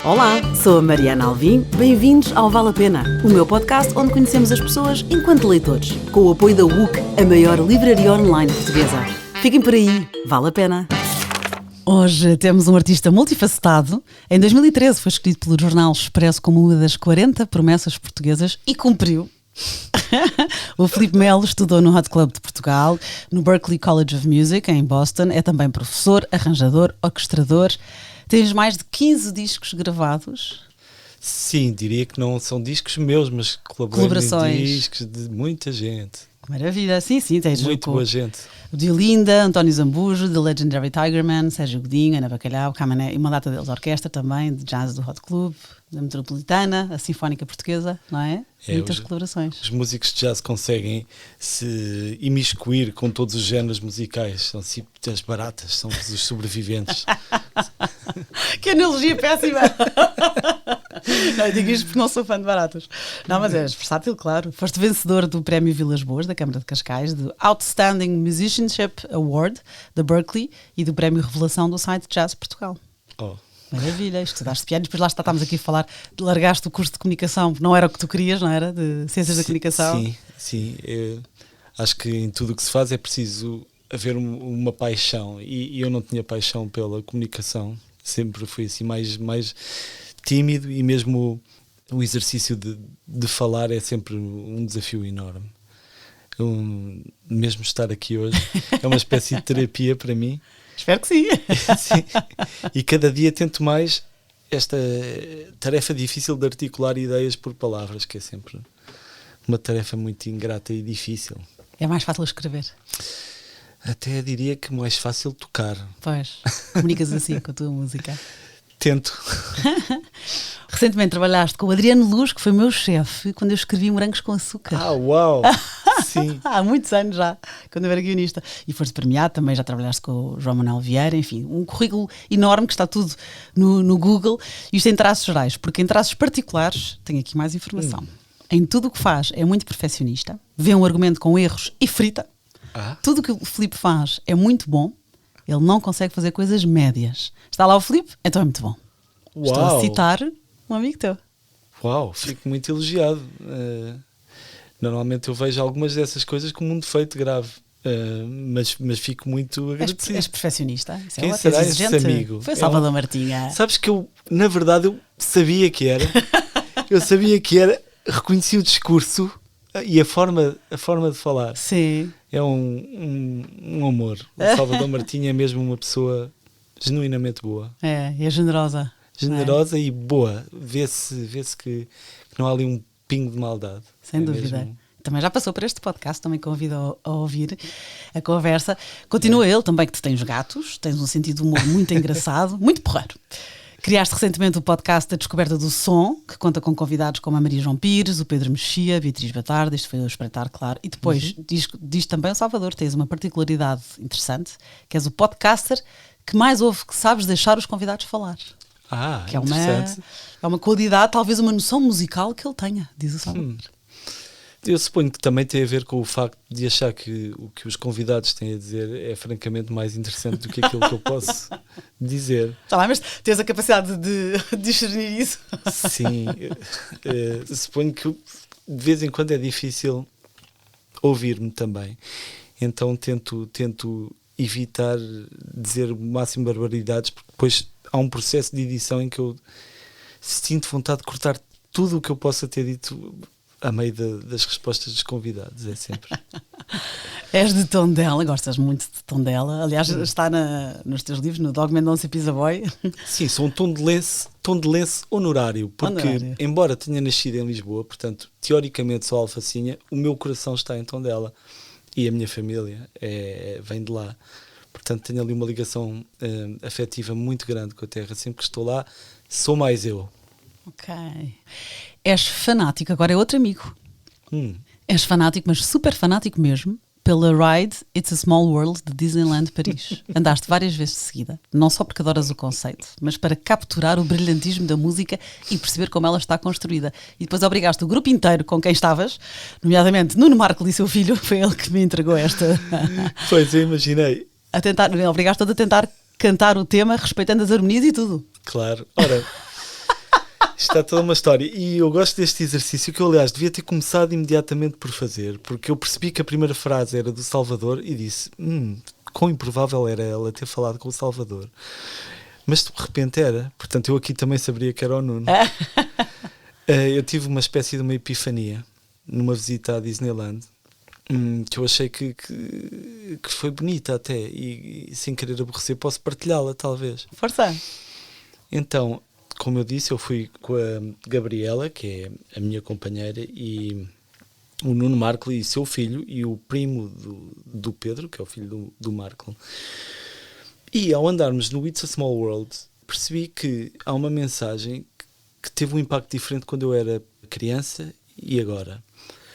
Olá, sou a Mariana Alvim, bem-vindos ao Vale a Pena, o meu podcast onde conhecemos as pessoas enquanto leitores, com o apoio da WUC, a maior livraria online portuguesa. Fiquem por aí, vale a pena! Hoje temos um artista multifacetado. Em 2013 foi escolhido pelo Jornal Expresso como uma das 40 promessas portuguesas e cumpriu. O Filipe Melo estudou no Hot Club de Portugal, no Berklee College of Music, em Boston. É também professor, arranjador, orquestrador. Tens mais de 15 discos gravados? Sim, diria que não são discos meus, mas colaborações em discos de muita gente. Maravilha, sim, tens muito boa gente. O de Olinda, António Zambujo, The Legendary Tigerman, Sérgio Godinho, Ana Bacalhau, Camané e uma data deles, orquestra também, de jazz do Hot Club, da Metropolitana, a Sinfónica Portuguesa, não é? Muitas colaborações. Os músicos de jazz conseguem se imiscuir com todos os géneros musicais, são assim, as baratas, são os sobreviventes. Que analogia péssima! Não, eu digo isto porque não sou fã de baratas. Não, mas és versátil, claro. Foste vencedor do Prémio Vilas Boas, da Câmara de Cascais, do Outstanding Musicianship Award, da Berklee, e do Prémio Revelação do site Jazz Portugal. Oh. Maravilha, estudaste piano, depois lá estávamos aqui a falar, largaste o curso de comunicação, não era o que tu querias, não era? De Ciências da Comunicação. Sim. Acho que em tudo o que se faz é preciso haver uma paixão, e eu não tinha paixão pela comunicação, sempre fui assim mais tímido, e mesmo o exercício de falar é sempre um desafio enorme. Mesmo estar aqui hoje é uma espécie de terapia para mim. Espero que sim. Sim. E cada dia tento mais esta tarefa difícil de articular ideias por palavras, que é sempre uma tarefa muito ingrata e difícil. É mais fácil escrever. Até diria que mais fácil tocar. Pois, comunicas assim com a tua música. Tento. Recentemente trabalhaste com o Adriano Luz, que foi meu chefe, quando eu escrevi Morangos com Açúcar. Ah, uau! Sim. Há muitos anos já, quando eu era guionista. E foste premiado, também já trabalhaste com o João Manuel Vieira, enfim, um currículo enorme que está tudo no Google. Isto em traços gerais, porque em traços particulares tenho aqui mais informação. Em tudo o que faz é muito perfeccionista, vê um argumento com erros e frita. Tudo o que o Filipe faz é muito bom. Ele não consegue fazer coisas médias. Está lá o Filipe? Então é muito bom. Uau. Estou a citar um amigo teu. Uau, fico muito elogiado. Normalmente eu vejo algumas dessas coisas como um defeito grave, mas fico muito agradecido. És perfeccionista? Isso Quem é será esse amigo? Foi Salvador Martinha. Sabes que eu, na verdade, eu sabia que era. Reconheci o discurso e a forma de falar. Sim. É um amor. O Salvador Martinha é mesmo uma pessoa genuinamente boa. É generosa. Generosa e boa. Vê-se que não há ali um pingo de maldade. Sem dúvida. Mesmo. Também já passou por este podcast, também convido a ouvir a conversa. Continua ele também, que tu tens gatos, tens um sentido de humor muito engraçado, muito porreiro. Criaste recentemente o podcast A Descoberta do Som, que conta com convidados como a Maria João Pires, o Pedro Mexia, a Beatriz Batarda, isto foi o Espreitar, claro. E depois diz também o Salvador, tens uma particularidade interessante, que és o podcaster que mais ouve, que sabes deixar os convidados falar. Que é uma qualidade, talvez uma noção musical que ele tenha, diz o Salvador. Eu suponho que também tem a ver com o facto de achar que o que os convidados têm a dizer é francamente mais interessante do que aquilo que eu posso dizer. Está bem, mas tens a capacidade de discernir isso? Sim. Suponho que de vez em quando é difícil ouvir-me também. Então tento evitar dizer o máximo de barbaridades, porque depois há um processo de edição em que eu sinto vontade de cortar tudo o que eu possa ter dito a meio das respostas dos convidados, é sempre. És de Tondela, gostas muito de Tondela. Aliás, está nos teus livros, no Dog Mendonça e Pizza Boy. Sim, sou um tondelense honorário, porque embora tenha nascido em Lisboa, portanto, teoricamente sou alfacinha, o meu coração está em Tondela e a minha família vem de lá. Portanto, tenho ali uma ligação afetiva muito grande com a terra. Sempre que estou lá, sou mais eu. Ok. És fanático, agora é outro amigo. És fanático, mas super fanático mesmo, pela ride It's a Small World de Disneyland Paris. Andaste várias vezes de seguida, não só porque adoras o conceito, mas para capturar o brilhantismo da música e perceber como ela está construída. E depois obrigaste o grupo inteiro com quem estavas, nomeadamente Nuno Marco e seu filho, foi ele que me entregou esta... Pois, eu imaginei. Obrigaste-o a tentar cantar o tema respeitando as harmonias e tudo. Claro. Ora, está toda uma história. E eu gosto deste exercício que eu, aliás, devia ter começado imediatamente por fazer, porque eu percebi que a primeira frase era do Salvador e disse, quão improvável era ela ter falado com o Salvador. Mas de repente era. Portanto, eu aqui também saberia que era o Nuno. Eu tive uma espécie de uma epifania numa visita à Disneyland, que eu achei que foi bonita até, e sem querer aborrecer posso partilhá-la talvez. Força! Então, como eu disse, eu fui com a Gabriela, que é a minha companheira, e o Nuno Markle e seu filho, e o primo do Pedro, que é o filho do Markle. E ao andarmos no It's a Small World, percebi que há uma mensagem que teve um impacto diferente quando eu era criança e agora.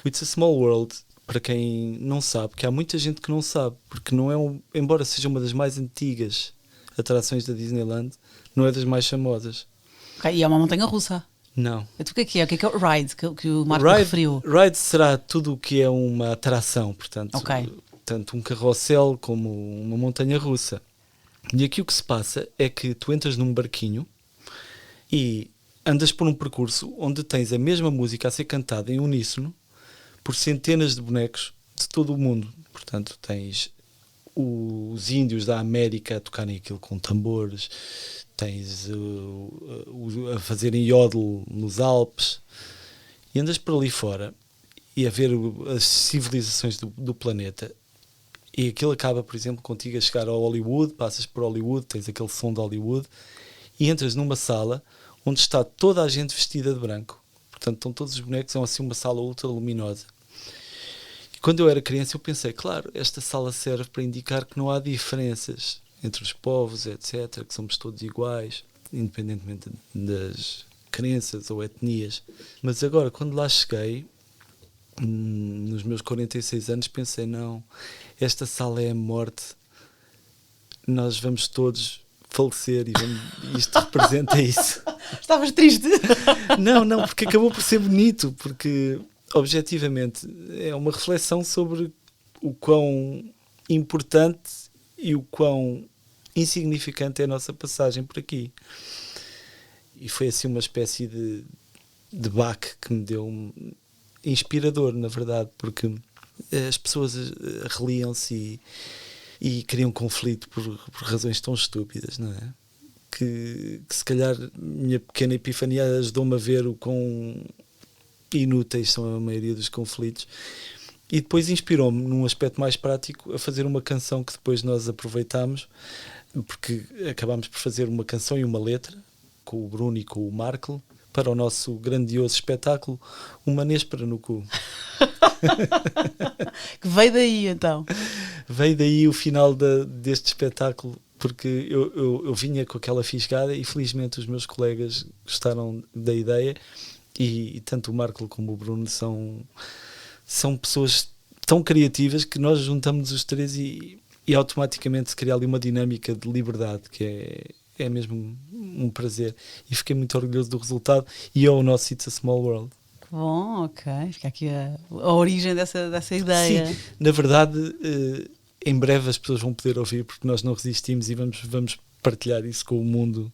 O It's a Small World, para quem não sabe, que há muita gente que não sabe, porque não é embora seja uma das mais antigas atrações da Disneyland, não é das mais famosas. Okay, e é uma montanha-russa? Não. Então, o que é? O que é o ride que o Marco referiu? Ride será tudo o que é uma atração, portanto, okay. Tanto um carrossel como uma montanha-russa. E aqui o que se passa é que tu entras num barquinho e andas por um percurso onde tens a mesma música a ser cantada em uníssono por centenas de bonecos de todo o mundo. Portanto, tens os índios da América a tocarem aquilo com tambores, tens a fazerem yodel nos Alpes, e andas por ali fora e a ver as civilizações do planeta, e aquilo acaba, por exemplo, contigo a chegar ao Hollywood, passas por Hollywood, tens aquele som de Hollywood, e entras numa sala onde está toda a gente vestida de branco. Portanto, estão todos os bonecos, é assim uma sala ultra luminosa. E quando eu era criança eu pensei, claro, esta sala serve para indicar que não há diferenças entre os povos, etc., que somos todos iguais, independentemente das crenças ou etnias. Mas agora, quando lá cheguei, nos meus 46 anos, pensei, não, esta sala é a morte, nós vamos todos falecer e isto representa isso. Estavas triste? Não, porque acabou por ser bonito, porque objetivamente é uma reflexão sobre o quão importante e o quão insignificante é a nossa passagem por aqui. E foi assim uma espécie de baque que me deu inspirador, na verdade, porque as pessoas reliam-se e criam conflito por razões tão estúpidas, não é? Que se calhar minha pequena epifania ajudou-me a ver o quão inúteis são a maioria dos conflitos, e depois inspirou-me num aspecto mais prático a fazer uma canção que depois nós aproveitámos, porque acabámos por fazer uma canção e uma letra com o Bruno e com o Markle para o nosso grandioso espetáculo Uma Néspera no Cu. Que veio daí então? Veio daí o final deste espetáculo, porque eu vinha com aquela fisgada e felizmente os meus colegas gostaram da ideia, e tanto o Marco como o Bruno são pessoas tão criativas que nós juntamos os três e automaticamente se cria ali uma dinâmica de liberdade que é mesmo um prazer, e fiquei muito orgulhoso do resultado, e é o nosso It's a Small World. Bom, ok, fica aqui a origem dessa ideia. Sim, na verdade em breve as pessoas vão poder ouvir, porque nós não resistimos e vamos partilhar isso com o mundo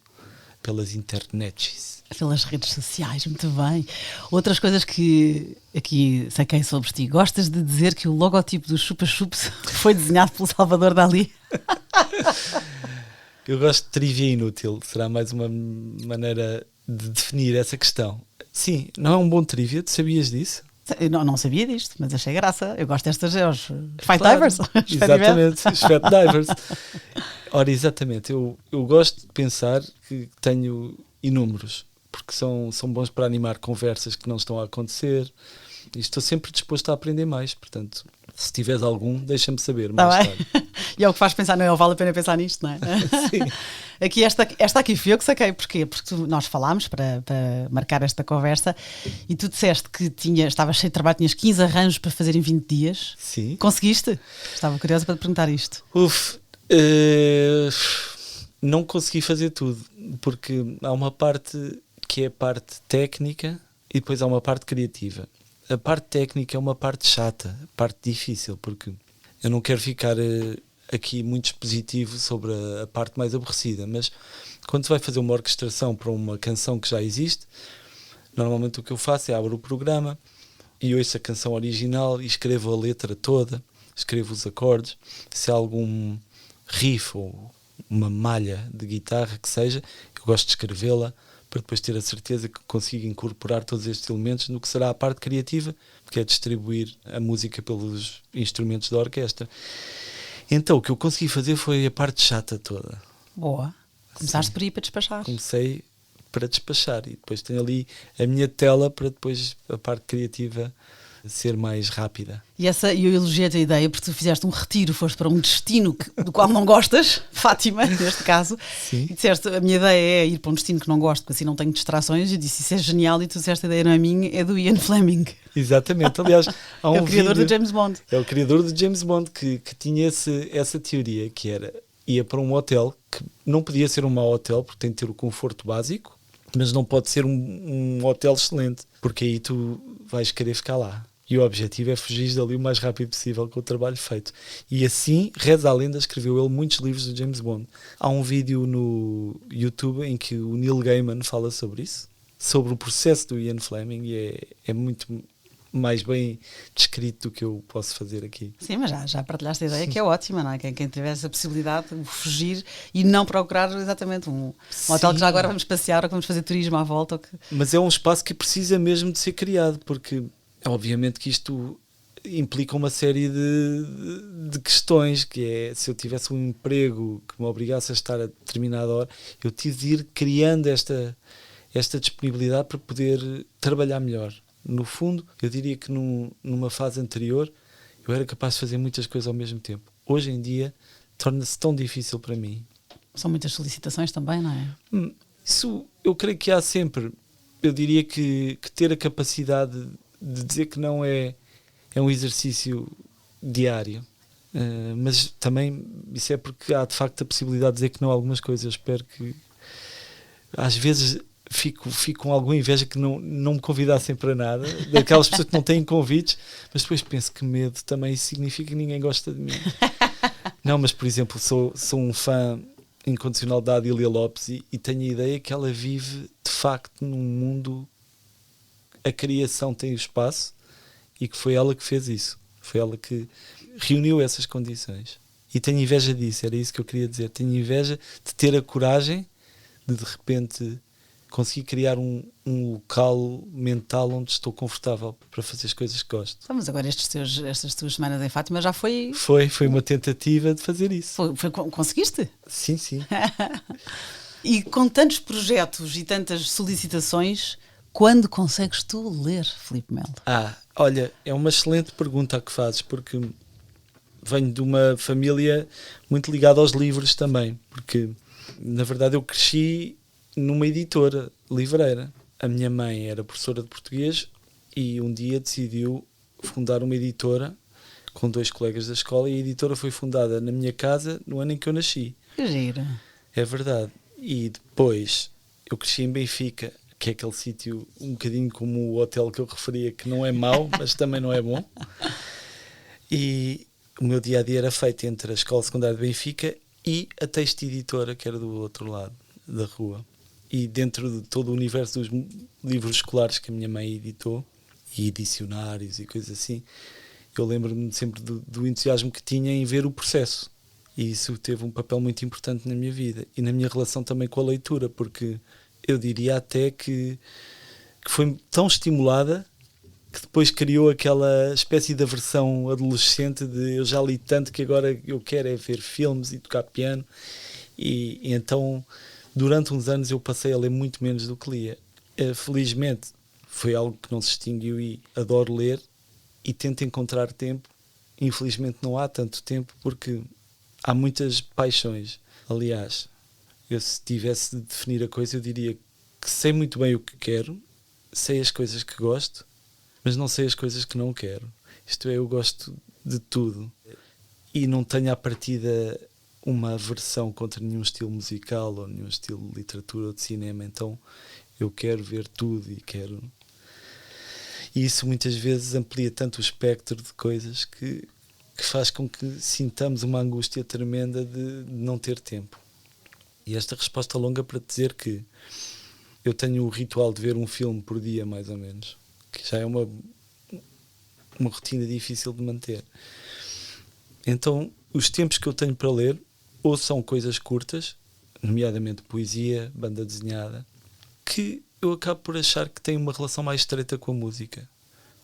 pelas internets. Pelas redes sociais, muito bem. Outras coisas que aqui saquei sobre ti. Gostas de dizer que o logotipo do Chupa Chups foi desenhado pelo Salvador Dalí? Eu gosto de trivia inútil, será mais uma maneira de definir essa questão. Sim, não é um bom trivia, tu sabias disso? Eu não sabia disto, mas achei graça. Eu gosto destas, os Fight Claro, Divers. Exatamente, os Fat Divers. Ora, exatamente, eu gosto de pensar que tenho inúmeros, porque são bons para animar conversas que não estão a acontecer, e estou sempre disposto a aprender mais, portanto, se tiveres algum, deixa-me saber. Tá bem. E é o que faz pensar, não é? Vale a pena pensar nisto, não é? Sim. Aqui, esta aqui fui eu que saquei. Porquê? Porque nós falámos para marcar esta conversa e tu disseste que estavas cheio de trabalho, tinhas 15 arranjos para fazer em 20 dias. Sim. Conseguiste? Estava curiosa para te perguntar isto. Não consegui fazer tudo, porque há uma parte que é a parte técnica e depois há uma parte criativa. A parte técnica é uma parte chata, a parte difícil, porque eu não quero ficar aqui muito expositivo sobre a parte mais aborrecida, mas quando se vai fazer uma orquestração para uma canção que já existe, Normalmente o que eu faço é abro o programa e ouço a canção original e escrevo a letra toda, escrevo os acordes. Se há algum riff ou uma malha de guitarra que seja, eu gosto de escrevê-la para depois ter a certeza que consigo incorporar todos estes elementos no que será a parte criativa, que é distribuir a música pelos instrumentos da orquestra. Então o que eu consegui fazer foi a parte chata toda. Boa. Começaste por ir para despachar. Comecei para despachar e depois tenho ali a minha tela para depois a parte criativa ser mais rápida. E eu elogiei-te a ideia porque tu fizeste um retiro, foste para um destino do qual não gostas, Fátima, neste caso. Sim. E disseste, a minha ideia é ir para um destino que não gosto, porque assim não tenho distrações. Eu disse, isso é genial, e tu disseste, a ideia não é minha, é do Ian Fleming. Exatamente, aliás, há um É o criador vídeo, do James Bond. É o criador do James Bond que tinha essa teoria, que era, ia para um hotel, que não podia ser um mau hotel, porque tem de ter o conforto básico, mas não pode ser um hotel excelente, porque aí tu vais querer ficar lá. E o objetivo é fugir dali o mais rápido possível com o trabalho feito. E assim, reza a lenda, escreveu ele muitos livros do James Bond. Há um vídeo no YouTube em que o Neil Gaiman fala sobre isso, sobre o processo do Ian Fleming, e é muito mais bem descrito do que eu posso fazer aqui. Sim, mas já partilhaste a ideia, que é ótima, não é? Quem tiver essa possibilidade de fugir e não procurar exatamente um hotel que já agora vamos passear ou que vamos fazer turismo à volta. Mas é um espaço que precisa mesmo de ser criado, porque obviamente que isto implica uma série de questões, que é, se eu tivesse um emprego que me obrigasse a estar a determinada hora, eu tive de ir criando esta disponibilidade para poder trabalhar melhor. No fundo, eu diria que numa fase anterior eu era capaz de fazer muitas coisas ao mesmo tempo. Hoje em dia torna-se tão difícil para mim. São muitas solicitações também, não é? Isso eu creio que há sempre. Eu diria que ter a capacidade de dizer que não é um exercício diário, mas também isso é porque há de facto a possibilidade de dizer que não a algumas coisas. Eu espero que às vezes fico com alguma inveja que não me convidassem para nada, daquelas pessoas que não têm convites, mas depois penso que medo também isso significa que ninguém gosta de mim. Não, mas por exemplo sou um fã incondicional da Adília Lopes e tenho a ideia que ela vive de facto num mundo, a criação tem o espaço, e que foi ela que fez isso, foi ela que reuniu essas condições, e tenho inveja disso, era isso que eu queria dizer. Tenho inveja de ter a coragem de repente conseguir criar um local mental onde estou confortável para fazer as coisas que gosto. Mas agora estas tuas semanas em Fátima já foi uma tentativa de fazer isso. Conseguiste? Sim. E com tantos projetos e tantas solicitações, quando consegues tu ler, Filipe Melo? Olha, é uma excelente pergunta a que fazes, porque venho de uma família muito ligada aos livros também, porque na verdade eu cresci numa editora livreira. A minha mãe era professora de português e um dia decidiu fundar uma editora com 2 colegas da escola, e a editora foi fundada na minha casa no ano em que eu nasci. Que gira. É verdade. E depois eu cresci em Benfica, que é aquele sítio um bocadinho como o hotel que eu referia, que não é mau, mas também não é bom. E o meu dia-a-dia era feito entre a Escola Secundária de Benfica e a Texto Editora, que era do outro lado da rua. E dentro de todo o universo dos livros escolares que a minha mãe editou, e dicionários e coisas assim, eu lembro-me sempre do entusiasmo que tinha em ver o processo. E isso teve um papel muito importante na minha vida e na minha relação também com a leitura, porque eu diria até que foi tão estimulada que depois criou aquela espécie de aversão adolescente de eu já li tanto que agora eu quero é ver filmes e tocar piano. E então durante uns anos eu passei a ler muito menos do que lia. Felizmente foi algo que não se extinguiu e adoro ler e tento encontrar tempo. Infelizmente não há tanto tempo porque há muitas paixões. Aliás, eu se tivesse de definir a coisa eu diria que sei muito bem o que quero, sei as coisas que gosto, mas não sei as coisas que não quero. Isto é, eu gosto de tudo e não tenho à partida uma aversão contra nenhum estilo musical ou nenhum estilo de literatura ou de cinema, então eu quero ver tudo e isso muitas vezes amplia tanto o espectro de coisas que faz com que sintamos uma angústia tremenda de não ter tempo. E esta resposta longa para dizer que eu tenho o ritual de ver um filme por dia, mais ou menos, que já é uma rotina difícil de manter. Então, os tempos que eu tenho para ler, ou são coisas curtas, nomeadamente poesia, banda desenhada, que eu acabo por achar que têm uma relação mais estreita com a música.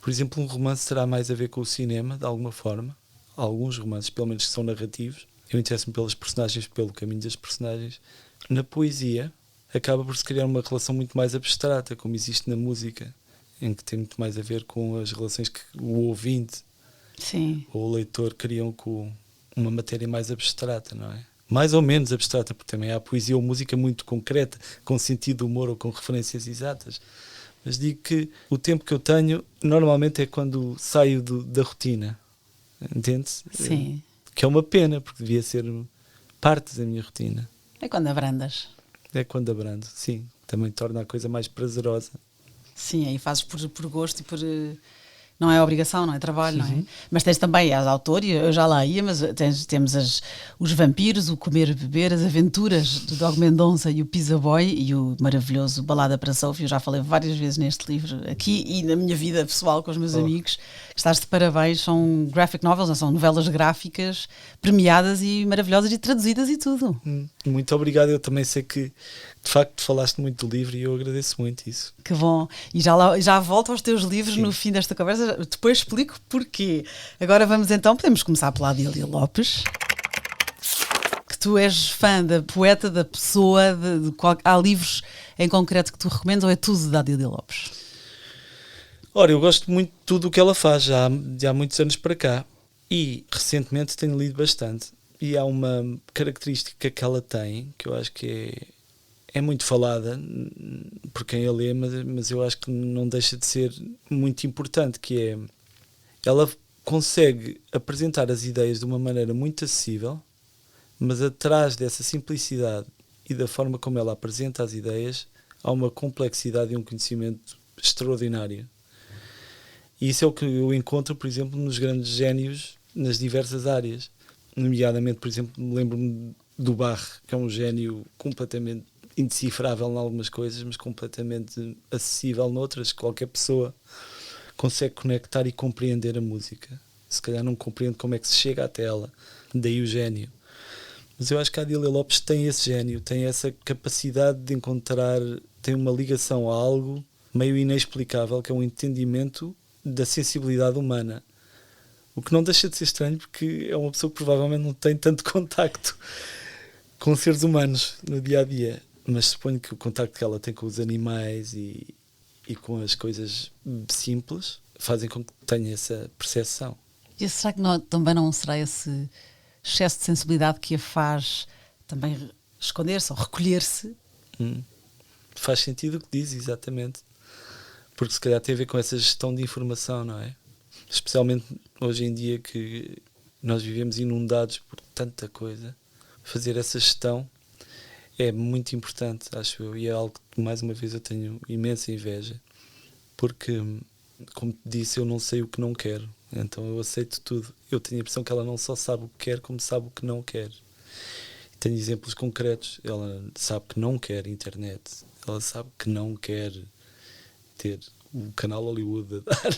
Por exemplo, um romance terá mais a ver com o cinema, de alguma forma. Alguns romances, pelo menos, que são narrativos. Eu interesso-me pelas personagens, pelo caminho das personagens. Na poesia, acaba por se criar uma relação muito mais abstrata, como existe na música, em que tem muito mais a ver com as relações que o ouvinte ou o leitor criam com uma matéria mais abstrata, não é? Mais ou menos abstrata, porque também há poesia ou música muito concreta, com sentido de humor ou com referências exatas. Mas digo que o tempo que eu tenho, normalmente é quando saio da rotina, entende-se? Sim. Que é uma pena, porque devia ser parte da minha rotina. É quando abrandas. É quando abrando, sim. Também torna a coisa mais prazerosa. Sim, aí fazes por gosto e por... Não é obrigação, não é trabalho, não é? Mas tens também, és autor, e eu já lá ia, mas temos os vampiros, o Comer e Beber, as aventuras do Dog Mendonça e o Pizza Boy e o maravilhoso Balada para Sophie. Eu já falei várias vezes neste livro, aqui e na minha vida pessoal com os meus amigos. Estás de parabéns, são graphic novels, não são novelas gráficas premiadas e maravilhosas e traduzidas e tudo. Muito obrigado, eu também sei que de facto falaste muito do livro e eu agradeço muito isso. Que bom. E já volto aos teus livros. Sim. No fim desta conversa, depois explico porquê. Agora vamos então, podemos começar pela Adília Lopes, que tu és fã da poeta, da pessoa, há livros em concreto que tu recomendas ou é tudo da Adília Lopes? Ora, eu gosto muito de tudo o que ela faz, já há muitos anos para cá, e recentemente tenho lido bastante, e há uma característica que ela tem, que eu acho que é muito falada por quem a lê, mas eu acho que não deixa de ser muito importante, que é, ela consegue apresentar as ideias de uma maneira muito acessível, mas atrás dessa simplicidade e da forma como ela apresenta as ideias, há uma complexidade e um conhecimento extraordinário. E isso é o que eu encontro, por exemplo, nos grandes génios nas diversas áreas. Nomeadamente, por exemplo, lembro-me do Bach, que é um gênio completamente indecifrável em algumas coisas, mas completamente acessível noutras. Qualquer pessoa consegue conectar e compreender a música. Se calhar não compreende como é que se chega até ela, daí o gênio. Mas eu acho que a Adília Lopes tem esse gênio, tem essa capacidade de encontrar, tem uma ligação a algo meio inexplicável, que é um entendimento da sensibilidade humana. O que não deixa de ser estranho, porque é uma pessoa que provavelmente não tem tanto contacto com seres humanos no dia-a-dia. Mas suponho que o contacto que ela tem com os animais e com as coisas simples fazem com que tenha essa percepção. E será que também não será esse excesso de sensibilidade que a faz também esconder-se ou recolher-se? Faz sentido o que diz, exatamente. Porque se calhar tem a ver com essa gestão de informação, não é? Especialmente hoje em dia que nós vivemos inundados por tanta coisa. Fazer essa gestão é muito importante, acho eu, e é algo que mais uma vez eu tenho imensa inveja. Porque, como te disse, eu não sei o que não quero. Então eu aceito tudo. Eu tenho a impressão que ela não só sabe o que quer, como sabe o que não quer. E tenho exemplos concretos. Ela sabe que não quer internet. Ela sabe que não quer ter o canal Hollywood a dar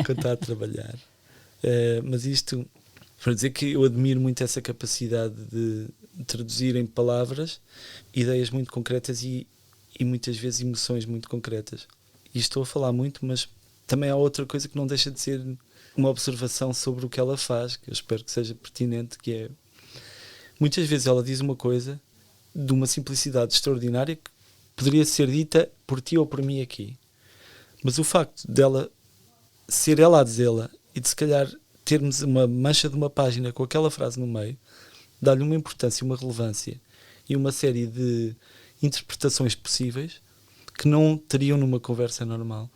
quando está a trabalhar. Mas isto para dizer que eu admiro muito essa capacidade de traduzir em palavras ideias muito concretas e muitas vezes emoções muito concretas. E estou a falar muito, mas também há outra coisa que não deixa de ser uma observação sobre o que ela faz, que eu espero que seja pertinente, que é, muitas vezes ela diz uma coisa de uma simplicidade extraordinária que poderia ser dita por ti ou por mim aqui. Mas o facto dela ser ela a dizê-la e de se calhar termos uma mancha de uma página com aquela frase no meio, dá-lhe uma importância, uma relevância e uma série de interpretações possíveis que não teriam numa conversa normal.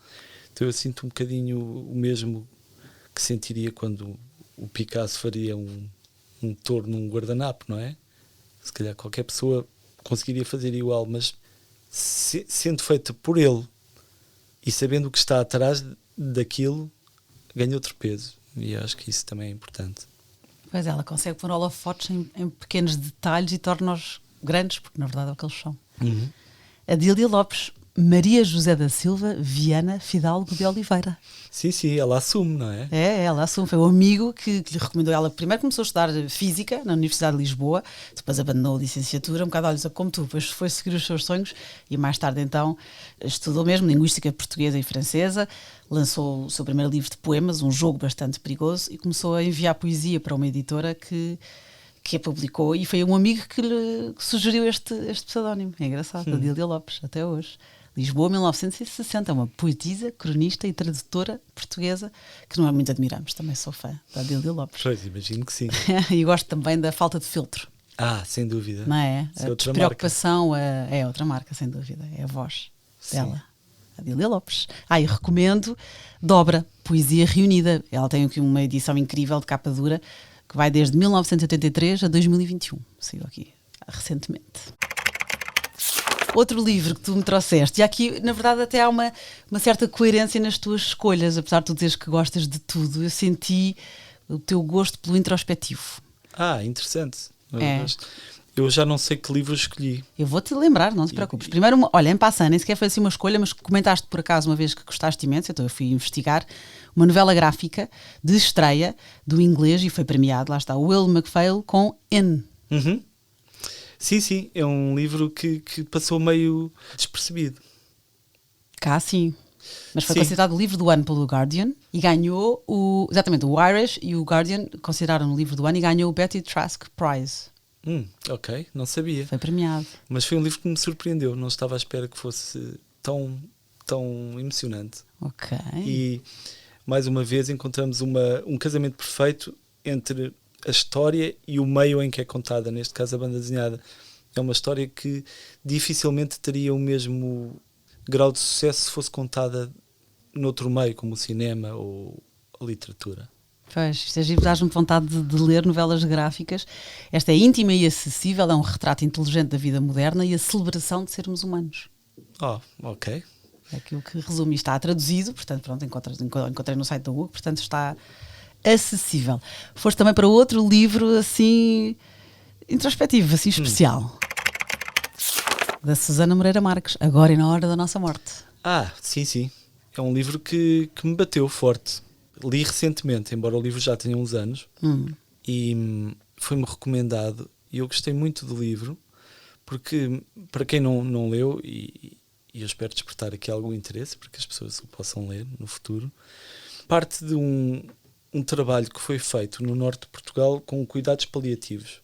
Então eu sinto um bocadinho o mesmo que sentiria quando o Picasso faria um touro num guardanapo, não é? Se calhar qualquer pessoa conseguiria fazer igual, mas sendo feita por ele e sabendo o que está atrás daquilo, ganha outro peso. E acho que isso também é importante. Pois ela consegue pôr holofotes em pequenos detalhes e torna-os grandes, porque na verdade é o que eles são. Adília Lopes, Maria José da Silva Viana Fidalgo de Oliveira. Sim, ela assume, não é? Ela assume. Foi um amigo que lhe recomendou. Ela primeiro começou a estudar Física na Universidade de Lisboa, depois abandonou a licenciatura, um bocado olha, como tu, depois foi seguir os seus sonhos e mais tarde então estudou mesmo Linguística Portuguesa e Francesa, lançou o seu primeiro livro de poemas, Um Jogo Bastante Perigoso, e começou a enviar poesia para uma editora que a publicou, e foi um amigo que lhe sugeriu este pseudónimo. É engraçado, Adília Lopes, até hoje. Lisboa, 1960, uma poetisa, cronista e tradutora portuguesa que não é muito admiramos, também sou fã da Adília Lopes. Pois, imagino que sim. E gosto também da falta de filtro. Sem dúvida. Não é? Isso é A outra despreocupação é outra marca, sem dúvida. É a voz dela, Adília Lopes. E recomendo Dobra, Poesia Reunida. Ela tem aqui uma edição incrível de capa dura que vai desde 1983 a 2021. Saiu aqui recentemente. Outro livro que tu me trouxeste, e aqui na verdade até há uma certa coerência nas tuas escolhas, apesar de tu dizeres que gostas de tudo, eu senti o teu gosto pelo introspectivo. Interessante. Eu já não sei que livro escolhi. Eu vou-te lembrar, não te preocupes. Primeiro, olha, em passando, nem sequer foi assim uma escolha, mas comentaste por acaso uma vez que gostaste imenso, então eu fui investigar uma novela gráfica de estreia do inglês e foi premiado, lá está, Will MacPhail com N. Sim, é um livro que passou meio despercebido. Cá sim. Mas foi considerado o livro do ano pelo Guardian e ganhou o Irish e o Guardian consideraram o livro do ano e ganhou o Betty Trask Prize. Ok, não sabia. Foi premiado. Mas foi um livro que me surpreendeu, não estava à espera que fosse tão emocionante. Ok. E mais uma vez encontramos um casamento perfeito entre a história e o meio em que é contada, neste caso a banda desenhada. É uma história que dificilmente teria o mesmo grau de sucesso se fosse contada noutro meio, como o cinema ou a literatura. Pois, isto é giro, dás-me vontade de ler novelas gráficas. Esta é íntima e acessível, é um retrato inteligente da vida moderna e a celebração de sermos humanos. Ok. É aquilo que resume. Está traduzido, portanto, pronto, encontrei no site da UC, portanto está acessível. Foste também para outro livro assim introspectivo, assim especial, da Susana Moreira Marques, Agora e na Hora da Nossa Morte. Sim. É um livro que me bateu forte. Li recentemente, embora o livro já tenha uns anos, e foi-me recomendado, e eu gostei muito do livro, porque para quem não leu, e eu espero despertar aqui algum interesse para que as pessoas o possam ler no futuro, parte de um trabalho que foi feito no norte de Portugal com cuidados paliativos,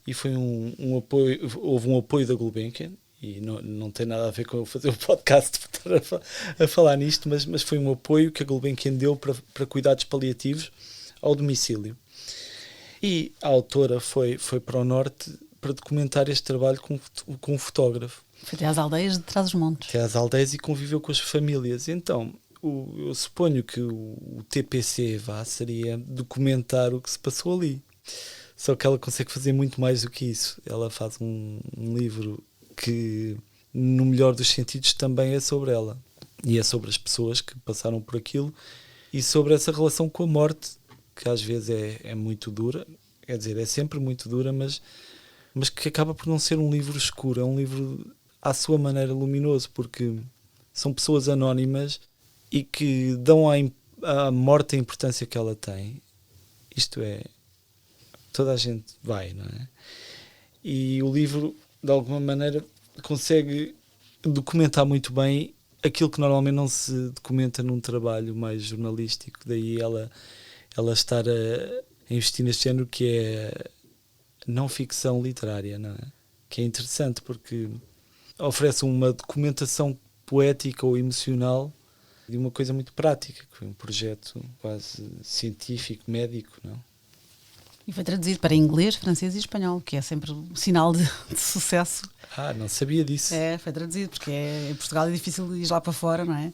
e foi um apoio, houve um apoio da Gulbenkian, e não tem nada a ver com eu fazer o podcast para estar a falar nisto, mas foi um apoio que a Gulbenkian deu para cuidados paliativos ao domicílio. E a autora foi para o norte para documentar este trabalho com um fotógrafo. Foi até às aldeias de Trás-os-Montes. Até às aldeias, e conviveu com as famílias. Então, eu suponho que o TPC seria documentar o que se passou ali. Só que ela consegue fazer muito mais do que isso. Ela faz um livro que, no melhor dos sentidos, também é sobre ela. E é sobre as pessoas que passaram por aquilo e sobre essa relação com a morte, que às vezes é muito dura. Quer dizer, é sempre muito dura, mas que acaba por não ser um livro escuro. É um livro, à sua maneira, luminoso, porque são pessoas anónimas e que dão à morte a importância que ela tem. Isto é, toda a gente vai, não é? E o livro, de alguma maneira, consegue documentar muito bem aquilo que normalmente não se documenta num trabalho mais jornalístico. Daí ela estar a investir neste género, que é não ficção literária, não é? Que é interessante porque oferece uma documentação poética ou emocional de uma coisa muito prática, que foi um projeto quase científico, médico, não? E foi traduzido para inglês, francês e espanhol, que é sempre um sinal de sucesso. Não sabia disso. Foi traduzido, porque em Portugal é difícil ir lá para fora, não é?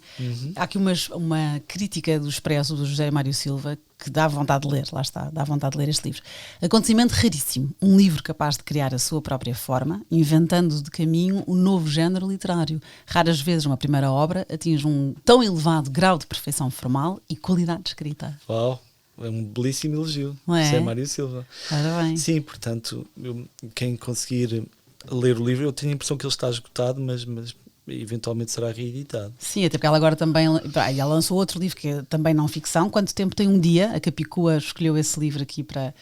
Há aqui uma crítica do Expresso do José Mário Silva que dá vontade de ler, lá está, dá vontade de ler este livro. Acontecimento raríssimo, um livro capaz de criar a sua própria forma, inventando de caminho um novo género literário. Raras vezes uma primeira obra atinge um tão elevado grau de perfeição formal e qualidade de escrita. Uau! É um belíssimo elogio, não é? José Mário Silva. Ora bem. Sim, portanto, quem conseguir ler o livro, eu tenho a impressão que ele está esgotado, mas eventualmente será reeditado. Sim, até porque ela agora também ela lançou outro livro que é também não ficção. Quanto tempo tem um dia? A Capicua escolheu esse livro aqui para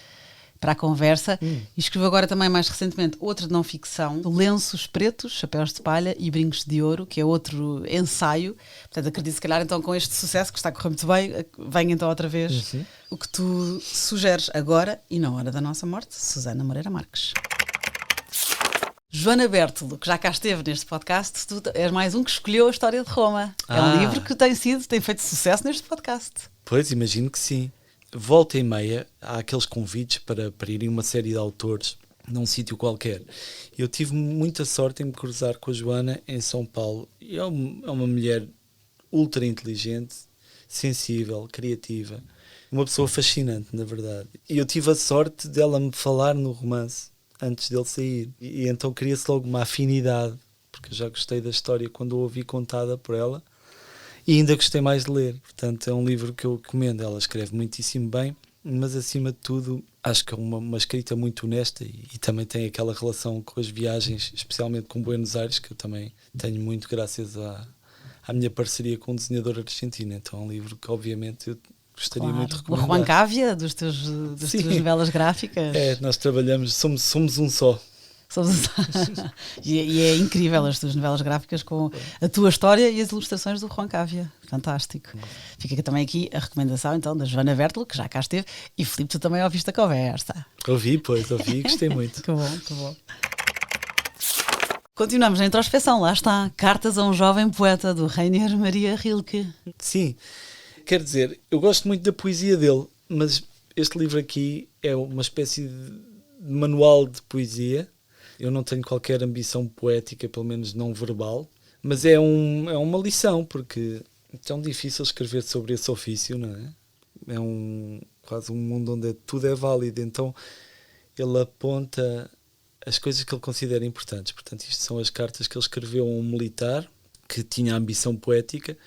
a conversa e escreveu agora também mais recentemente outro de não ficção, Lenços Pretos, Chapéus de Palha e Brincos de Ouro, que é outro ensaio. Portanto, acredito se calhar então com este sucesso que está a correr muito bem, vem então outra vez o que tu sugeres agora e na hora da nossa morte, Susana Moreira Marques. Joana Bertolo, que já cá esteve neste podcast, tu és mais um que escolheu a história de Roma. É um livro que tem feito sucesso neste podcast. Pois, imagino que sim. Volta e meia, há aqueles convites para irem uma série de autores num sítio qualquer. Eu tive muita sorte em me cruzar com a Joana em São Paulo. E é uma mulher ultra inteligente, sensível, criativa. Uma pessoa fascinante, na verdade. E eu tive a sorte dela me falar no romance antes dele sair. E então cria-se logo uma afinidade, porque eu já gostei da história quando a ouvi contada por ela e ainda gostei mais de ler. Portanto, é um livro que eu recomendo. Ela escreve muitíssimo bem, mas acima de tudo acho que é uma escrita muito honesta e também tem aquela relação com as viagens, especialmente com Buenos Aires, que eu também tenho muito graças à minha parceria com um desenhador argentino. Então é um livro que obviamente eu gostaria muito de recomendar. O Juan Cávia, das tuas novelas gráficas. Nós trabalhamos, somos um só. E é incrível as tuas novelas gráficas com a tua história e as ilustrações do Juan Cávia. Fantástico. Fica também aqui a recomendação então da Joana Bertolo, que já cá esteve, e Filipe, tu também ouviste a conversa. Ouvi e gostei muito. Que bom, que bom. Continuamos na introspeção, lá está, Cartas a um Jovem Poeta, do Rainer Maria Rilke. Sim. Quer dizer, eu gosto muito da poesia dele, mas este livro aqui é uma espécie de manual de poesia. Eu não tenho qualquer ambição poética, pelo menos não verbal, mas é uma lição, porque é tão difícil escrever sobre esse ofício, não é? É quase um mundo onde tudo é válido, então ele aponta as coisas que ele considera importantes. Portanto, isto são as cartas que ele escreveu a um militar que tinha ambição poética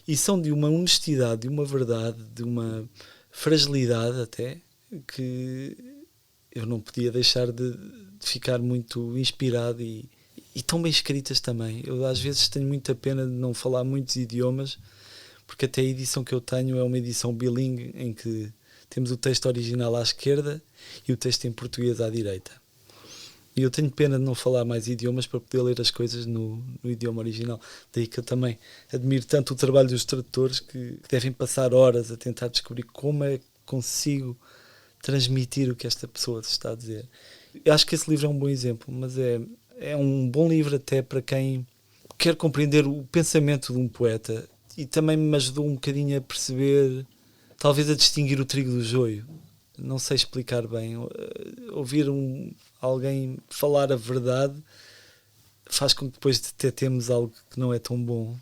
e são de uma honestidade, de uma verdade, de uma fragilidade até, que eu não podia deixar de ficar muito inspirado e tão bem escritas também. Eu às vezes tenho muita pena de não falar muitos idiomas, porque até a edição que eu tenho é uma edição bilingue em que temos o texto original à esquerda e o texto em português à direita. E eu tenho pena de não falar mais idiomas para poder ler as coisas no idioma original. Daí que eu também admiro tanto o trabalho dos tradutores, que devem passar horas a tentar descobrir como é que consigo transmitir o que esta pessoa está a dizer. Eu acho que esse livro é um bom exemplo, mas é um bom livro até para quem quer compreender o pensamento de um poeta, e também me ajudou um bocadinho a perceber, talvez a distinguir o trigo do joio. Não sei explicar bem. Ouvir alguém falar a verdade faz com que depois detectemos algo que não é tão bom.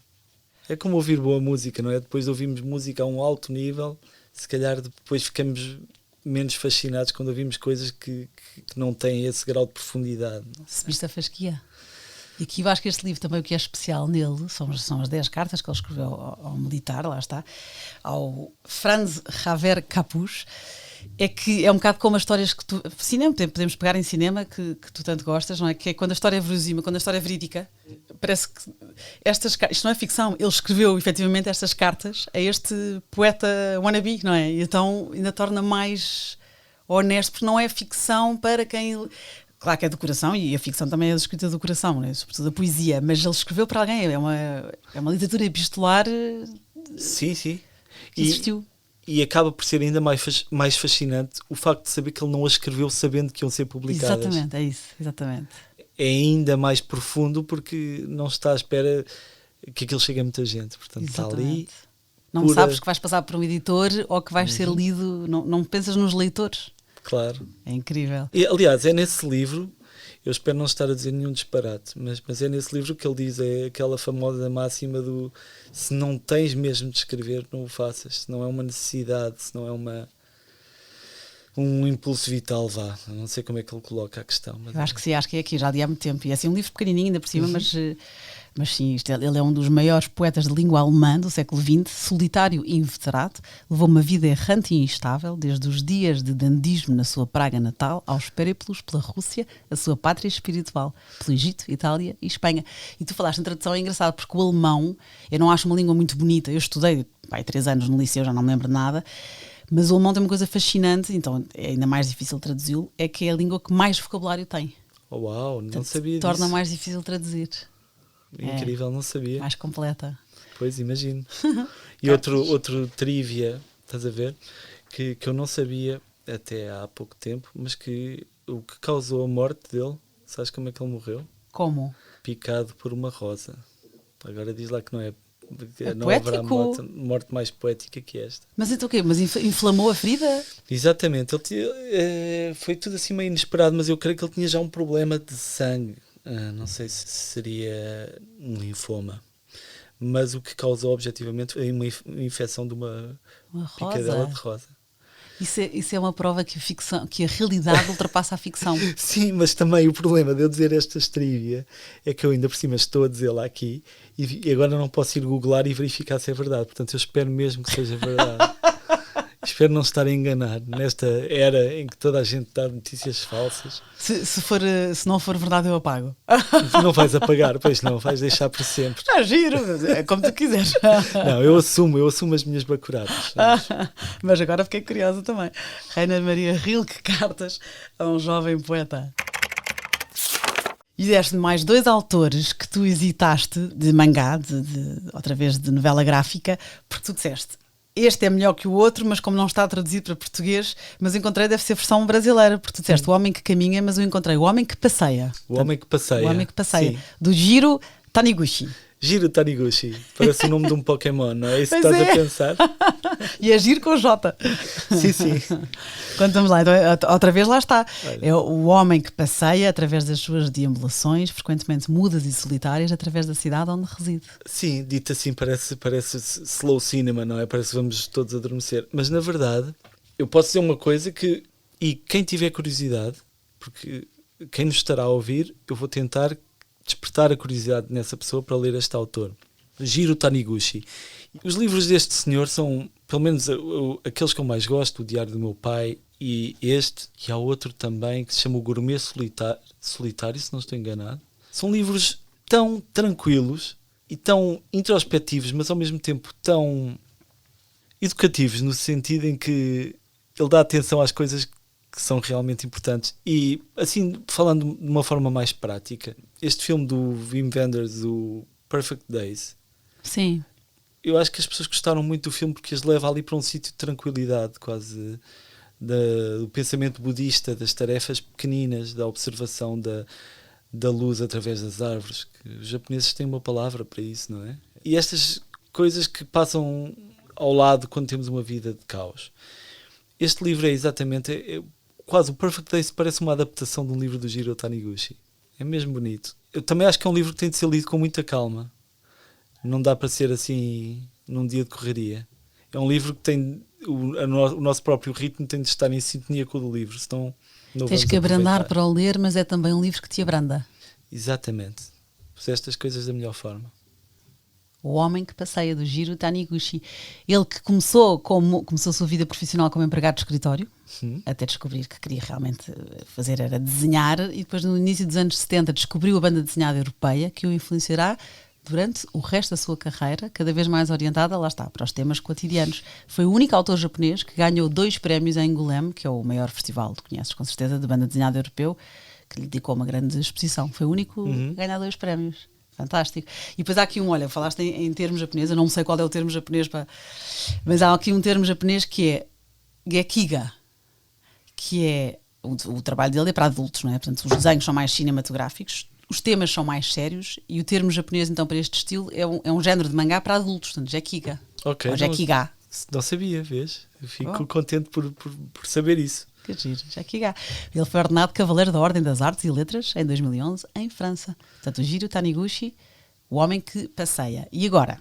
É como ouvir boa música, não é? Depois de ouvirmos música a um alto nível, se calhar depois ficamos menos fascinados quando ouvimos coisas que não têm esse grau de profundidade. Subiste a fasquia. E aqui eu acho que este livro também, o que é especial nele são as 10 cartas que ele escreveu ao militar, lá está, ao Franz Xaver Capus. É que é um bocado como as histórias que podemos pegar em cinema que tu tanto gostas, não é? Que é quando a história é verosímil, quando a história é verídica, parece que isto não é ficção, ele escreveu efetivamente estas cartas a este poeta wannabe, não é? E então ainda torna mais honesto, porque não é ficção para quem... Claro que é do coração, e a ficção também é escrita do coração, não é? Sobretudo a poesia, mas ele escreveu para alguém, é uma literatura epistolar. Sim. Que existiu. E acaba por ser ainda mais fascinante o facto de saber que ele não as escreveu sabendo que iam ser publicadas. Exatamente, é isso, exatamente. É ainda mais profundo porque não está à espera que aquilo chegue a muita gente. Portanto, exatamente. Está ali. Não sabes que vais passar por um editor ou que vais ser lido, não pensas nos leitores. Claro. É incrível. E, aliás, é nesse livro, eu espero não estar a dizer nenhum disparate, mas é nesse livro que ele diz, é aquela famosa máxima do: se não tens mesmo de escrever, não o faças. Se não é uma necessidade, se não é um impulso vital, vá. Eu não sei como é que ele coloca a questão. Mas eu acho que sim, acho que é aqui, já há muito tempo. E é assim um livro pequenininho ainda por cima, Mas sim, ele é um dos maiores poetas de língua alemã do século XX, solitário e inveterado, levou uma vida errante e instável, desde os dias de dandismo na sua Praga natal, aos périplos pela Rússia, a sua pátria espiritual, pelo Egito, Itália e Espanha. E tu falaste em tradução, é engraçado, porque o alemão, eu não acho uma língua muito bonita, eu estudei 3 anos no liceu, já não me lembro de nada, mas o alemão tem uma coisa fascinante, então é ainda mais difícil traduzi-lo, é que é a língua que mais vocabulário tem. Oh, uau, não Portanto, sabia torna disso. mais difícil traduzir. Incrível, não sabia. Mais completa. Pois, imagino. E outro trivia, estás a ver, que eu não sabia até há pouco tempo, mas que o que causou a morte dele, sabes como é que ele morreu? Como? Picado por uma rosa. Agora diz lá que não é. Não poético. haverá morte mais poética que esta. Mas então o quê? Mas inflamou a ferida? Exatamente. Foi tudo assim meio inesperado, mas eu creio que ele tinha já um problema de sangue. Não sei se seria um linfoma. Mas o que causou objetivamente foi uma infecção de uma picadela de rosa. Isso é uma prova que a realidade ultrapassa a ficção. Sim, mas também o problema de eu dizer estas trivia é que eu ainda por cima estou a dizê-la aqui e agora não posso ir googlar e verificar se é verdade. Portanto, eu espero mesmo que seja verdade. Espero não estar a enganar nesta era em que toda a gente dá notícias falsas. Se não for verdade, eu apago. Não vais apagar, pois não, vais deixar para sempre. Giro, é como tu quiseres. Não, eu assumo as minhas bacuradas. Mas agora fiquei curiosa também. Rainer Maria Rilke, cartas a um jovem poeta. E deste mais 2 autores que tu hesitaste de mangá, outra vez de novela gráfica, porque tu disseste: este é melhor que o outro, mas como não está traduzido para português, mas encontrei, deve ser versão brasileira, porque tu disseste O Homem que Caminha, mas eu encontrei O Homem que Passeia. O Homem que Passeia. O Homem que Passeia, sim. do Jiro Taniguchi. Jiro Taniguchi, parece o nome de um Pokémon, não é isso que Pois estás é. a pensar? E é Giro com J. Sim. Vamos lá, então, outra vez lá está. É o homem que passeia através das suas deambulações, frequentemente mudas e solitárias, através da cidade onde reside. Sim, dito assim parece slow cinema, não é? Parece que vamos todos adormecer. Mas na verdade, eu posso dizer uma coisa e quem tiver curiosidade, porque quem nos estará a ouvir, eu vou tentar despertar a curiosidade nessa pessoa para ler este autor, Jiro Taniguchi. Os livros deste senhor são, pelo menos aqueles que eu mais gosto, O Diário do Meu Pai e há outro também que se chama O Gourmet Solitário, se não estou enganado. São livros tão tranquilos e tão introspectivos, mas ao mesmo tempo tão educativos, no sentido em que ele dá atenção às coisas que são realmente importantes. E assim, falando de uma forma mais prática, este filme do Wim Wenders, o Perfect Days, sim, eu acho que as pessoas gostaram muito do filme porque as leva ali para um sítio de tranquilidade, quase do pensamento budista, das tarefas pequeninas, da observação da luz através das árvores, que os japoneses têm uma palavra para isso, não é? E estas coisas que passam ao lado quando temos uma vida de caos. Este livro é exatamente, quase o Perfect Days parece uma adaptação de um livro do Jiro Taniguchi. É mesmo bonito. Eu também acho que é um livro que tem de ser lido com muita calma. Não dá para ser assim num dia de correria. É um livro que tem o nosso próprio ritmo tem de estar em sintonia com o do livro, senão não tens vamos que abrandar aproveitar. para o ler, mas é também um livro que te abranda. Exatamente. Puseste as coisas da melhor forma. O Homem que Passeia, do Jiro Taniguchi. Ele que começou a sua vida profissional como empregado de escritório, até descobrir que queria realmente fazer era desenhar, e depois no início dos anos 70 descobriu a banda desenhada europeia, que o influenciará durante o resto da sua carreira, cada vez mais orientada, lá está, para os temas cotidianos. Foi o único autor japonês que ganhou 2 prémios em Angoulême, que é o maior festival, tu conheces com certeza, de banda desenhada europeu, que lhe dedicou uma grande exposição. Foi o único a ganhar 2 prémios. Fantástico. E depois há aqui olha, falaste em termos japoneses, eu não sei qual é o termo japonês, mas há aqui um termo japonês que é gekiga, que é, o trabalho dele é para adultos, não é? Portanto, os desenhos são mais cinematográficos, os temas são mais sérios, e o termo japonês, então, para este estilo, é um género de mangá para adultos, portanto, gekiga. Ok. Ou gekiga. Não sabia, vês? Eu fico contente por saber isso. Que giro, gekiga. Ele foi ordenado Cavaleiro da Ordem das Artes e Letras em 2011, em França. Portanto, o Jiro Taniguchi, O Homem que Passeia. E agora?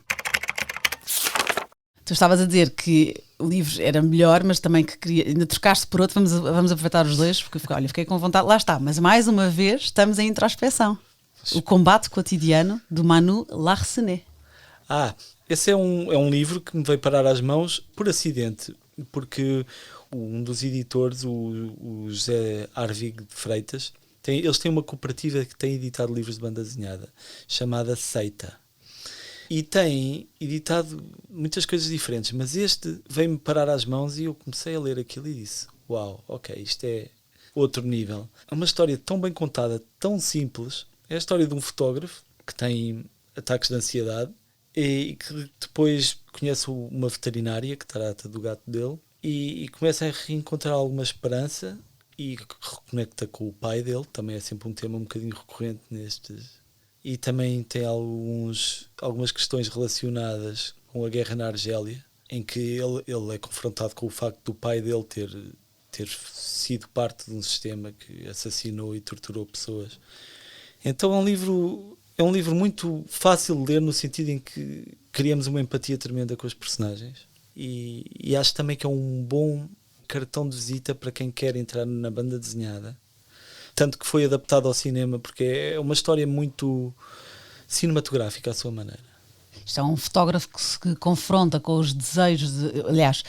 Tu estavas a dizer que o livro era melhor, mas também que ainda trocaste por outro. Vamos aproveitar os dois, porque olha, fiquei com vontade. Lá está, mas mais uma vez estamos em introspeção. O Combate Cotidiano, do Manu Larsenet. Esse é um livro que me veio parar às mãos por acidente, porque um dos editores, o José Arvig de Freitas, eles têm uma cooperativa que tem editado livros de banda desenhada, chamada Seita. E tem editado muitas coisas diferentes, mas este veio-me parar às mãos e eu comecei a ler aquilo e disse: uau, ok, isto é outro nível. É uma história tão bem contada, tão simples. É a história de um fotógrafo que tem ataques de ansiedade e que depois conhece uma veterinária que trata do gato dele e começa a reencontrar alguma esperança e reconecta com o pai dele. Também é sempre um tema um bocadinho recorrente nestes. E também tem algumas questões relacionadas com a guerra na Argélia, em que ele é confrontado com o facto do pai dele ter sido parte de um sistema que assassinou e torturou pessoas. Então é um livro muito fácil de ler, no sentido em que criamos uma empatia tremenda com os personagens. E acho também que é um bom cartão de visita para quem quer entrar na banda desenhada. Tanto que foi adaptado ao cinema, porque é uma história muito cinematográfica à sua maneira. Isto é um fotógrafo que se confronta com os desejos aliás,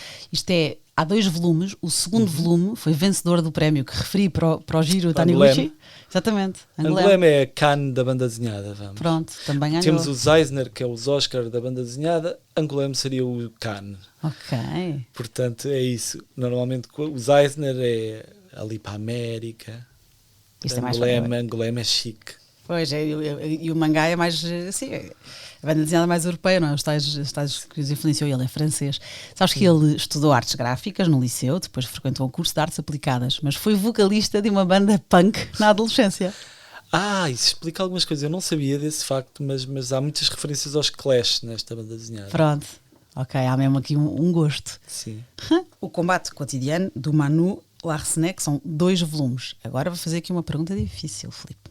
há 2 volumes. O segundo volume foi vencedor do prémio que referi para o Giro Taniguchi. Exatamente. Angoulême é a Cannes da banda desenhada. Vamos. Pronto, também ganhou. Temos os Eisner, que é os Oscar da banda desenhada. Angoulême seria o Cannes. Ok. Portanto, é isso. Normalmente os Eisner é ali para a América. Angoulême é chique. Pois, e o mangá é mais, assim, a banda desenhada mais europeia, não é? Os tais que os influenciou, ele é francês. Sabes que ele estudou artes gráficas no liceu, depois frequentou um curso de artes aplicadas, mas foi vocalista de uma banda punk na adolescência. Isso explica algumas coisas. Eu não sabia desse facto, mas há muitas referências aos Clash nesta banda desenhada. Pronto. Ok, há mesmo aqui um gosto. Sim. O Combate Cotidiano, do Manu Larsenet, que são 2 volumes. Agora vou fazer aqui uma pergunta difícil, Filipe.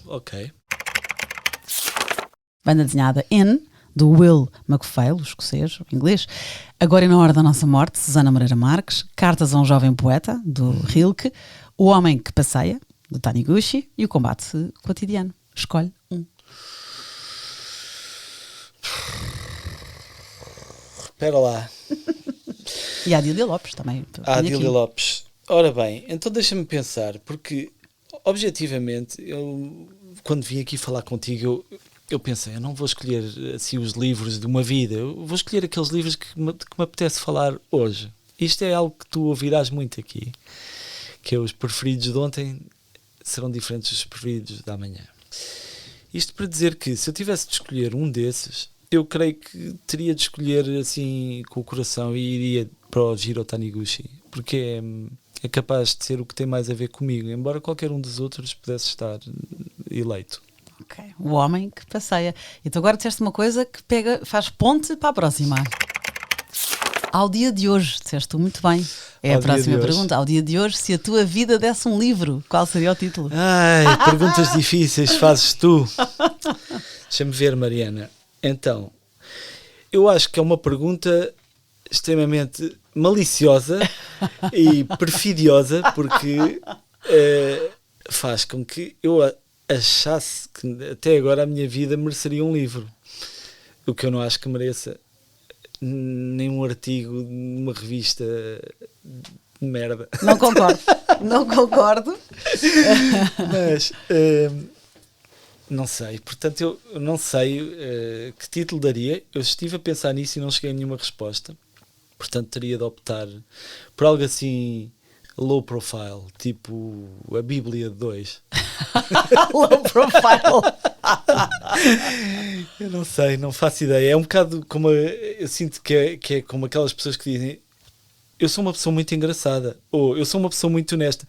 Ok. Banda desenhada N, do Will MacPhail, o escocês, o inglês. Agora e na Hora da Nossa Morte, Susana Moreira Marques. Cartas a um Jovem Poeta, do Rilke. O Homem que Passeia, do Taniguchi. E o Combate Cotidiano. Escolhe um. Espera lá. E a Adília Lopes também. A Adília Lopes. Ora bem, então deixa-me pensar, porque objetivamente, eu quando vim aqui falar contigo, eu pensei, eu não vou escolher assim os livros de uma vida, eu vou escolher aqueles livros que me apetece falar hoje. Isto é algo que tu ouvirás muito aqui, que é os preferidos de ontem serão diferentes dos preferidos da manhã. Isto para dizer que se eu tivesse de escolher um desses, eu creio que teria de escolher assim com o coração e iria para o Jiro Taniguchi, porque é capaz de ser o que tem mais a ver comigo, embora qualquer um dos outros pudesse estar eleito. Ok, o Homem que Passeia. Então agora disseste uma coisa que faz ponte para a próxima. Ao dia de hoje, disseste tu muito bem. É a próxima pergunta. Ao dia de hoje, se a tua vida desse um livro, qual seria o título? Perguntas difíceis fazes tu. Deixa-me ver, Mariana. Então, eu acho que é uma pergunta extremamente maliciosa e perfidiosa, porque faz com que eu achasse que até agora a minha vida mereceria um livro, o que eu não acho que mereça nem um artigo numa revista de merda. Não concordo. Mas não sei, portanto eu não sei que título daria. Eu estive a pensar nisso e não cheguei a nenhuma resposta, portanto teria de optar por algo assim low profile, tipo a Bíblia de 2. Low profile. Eu não sei, não faço ideia. É um bocado como eu sinto que é como aquelas pessoas que dizem: eu sou uma pessoa muito engraçada, ou eu sou uma pessoa muito honesta.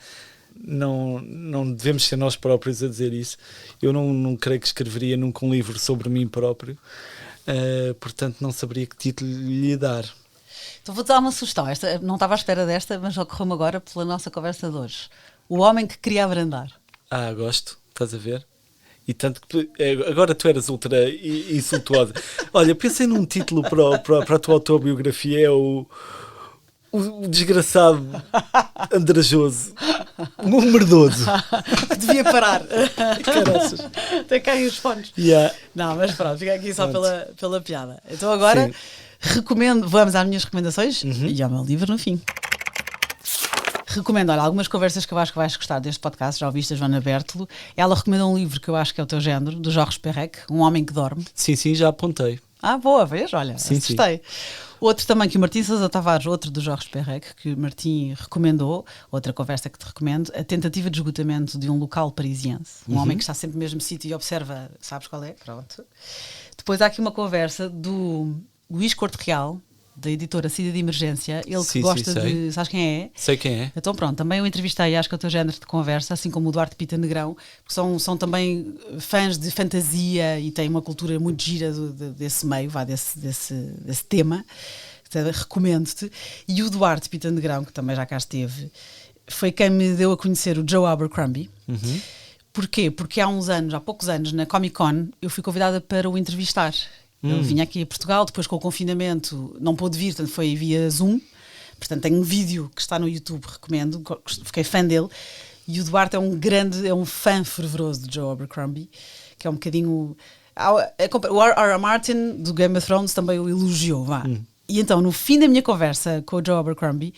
Não devemos ser nós próprios a dizer isso. Eu não creio que escreveria nunca um livro sobre mim próprio, portanto não saberia que título lhe dar. Então vou-te dar uma sugestão. Esta, não estava à espera desta, mas ocorreu-me agora pela nossa conversa de hoje. O Homem que Queria Abrandar. Gosto, estás a ver? E tanto que agora tu eras ultra insultuosa. Olha, pensei num título para a tua autobiografia, é o o desgraçado andrajoso, o merdoso. Devia parar. Caraças. Até caem os fones. Yeah. Não, mas pronto, fica aqui só pela piada. Então agora vamos às minhas recomendações e ao meu livro no fim. Recomendo, olha, algumas conversas que eu acho que vais gostar deste podcast. Já ouviste a Joana Bertolo. Ela recomenda um livro que eu acho que é o teu género, do Georges Perec, Um Homem que Dorme. Sim, já apontei. Boa, vês? Olha, Sim. gostei. Outro também que o Martim Sousa Tavares, outro do Jorge Perrec, que o Martim recomendou, outra conversa que te recomendo, A Tentativa de Esgotamento de um Local Parisiense. Um homem que está sempre no mesmo sítio e observa, sabes qual é? Pronto. Depois há aqui uma conversa do Luís Corte Real, da editora Cida de Emergência, ele que gosta de... Sabes quem é? Sei quem é. Então pronto, também o entrevistei, acho que é o teu género de conversa, assim como o Duarte Pita Negrão, porque são também fãs de fantasia e têm uma cultura muito gira desse meio, desse tema. Então, recomendo-te. E o Duarte Pita Negrão, que também já cá esteve, foi quem me deu a conhecer o Joe Abercrombie. Porquê? Porque há poucos anos, na Comic Con, eu fui convidada para o entrevistar. Ele vinha aqui a Portugal, depois com o confinamento não pôde vir, portanto foi via Zoom. Portanto tenho um vídeo que está no YouTube, recomendo, fiquei fã dele. E o Duarte é um fã fervoroso de Joe Abercrombie, que é um bocadinho... O R.R. Martin, do Game of Thrones, também o elogiou, E então, no fim da minha conversa com o Joe Abercrombie,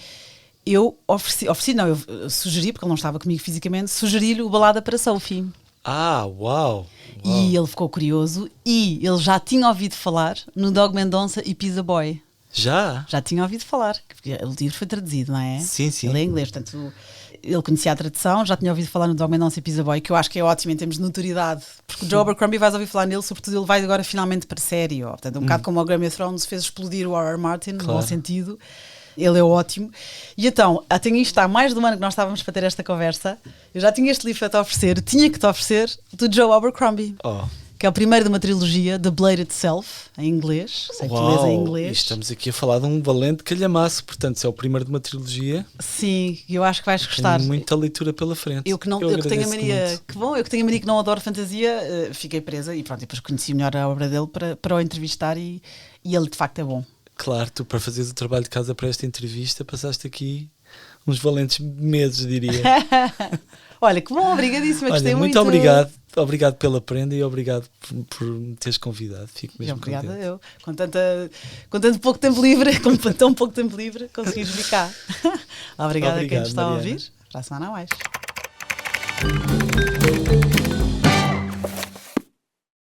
eu eu sugeri, porque ele não estava comigo fisicamente, sugeri-lhe o Balada para Sophie. Uau! E ele ficou curioso e ele já tinha ouvido falar no Dog Mendonça e Pizza Boy. Já tinha ouvido falar, porque o livro foi traduzido, não é? Sim. Ele é inglês, portanto ele conhecia a tradução, já tinha ouvido falar no Dog Mendonça e Pizza Boy, que eu acho que é ótimo em termos de notoriedade, porque o Joe Abercrombie vais ouvir falar nele, sobretudo ele vai agora finalmente para série, portanto um bocado como o Game of Thrones fez explodir o R.R. Martin, no bom sentido. Ele é ótimo. E então, tenho isto há mais de um ano que nós estávamos para ter esta conversa. Eu já tinha este livro a te oferecer, tinha que te oferecer do Joe Abercrombie, que é o primeiro de uma trilogia, The Blade Itself, em inglês. Sei que tu lês em inglês. Estamos aqui a falar de um valente calhamaço, portanto, se é o primeiro de uma trilogia. Sim, eu acho que vais gostar. Tenho muita leitura pela frente. Eu que tenho a mania, que não adoro fantasia, fiquei presa e pronto, depois conheci melhor a obra dele para o entrevistar e ele de facto é bom. Claro, tu para fazeres o trabalho de casa para esta entrevista passaste aqui uns valentes meses, diria. Olha, que bom, obrigadíssima, gostei muito. Muito obrigado pela prenda e obrigado por me teres convidado. Fico mesmo obrigada contente. eu. Com tanto pouco tempo livre, com tão pouco tempo livre, conseguires vir cá. Obrigada a quem nos está a ouvir. Para a semana a mais.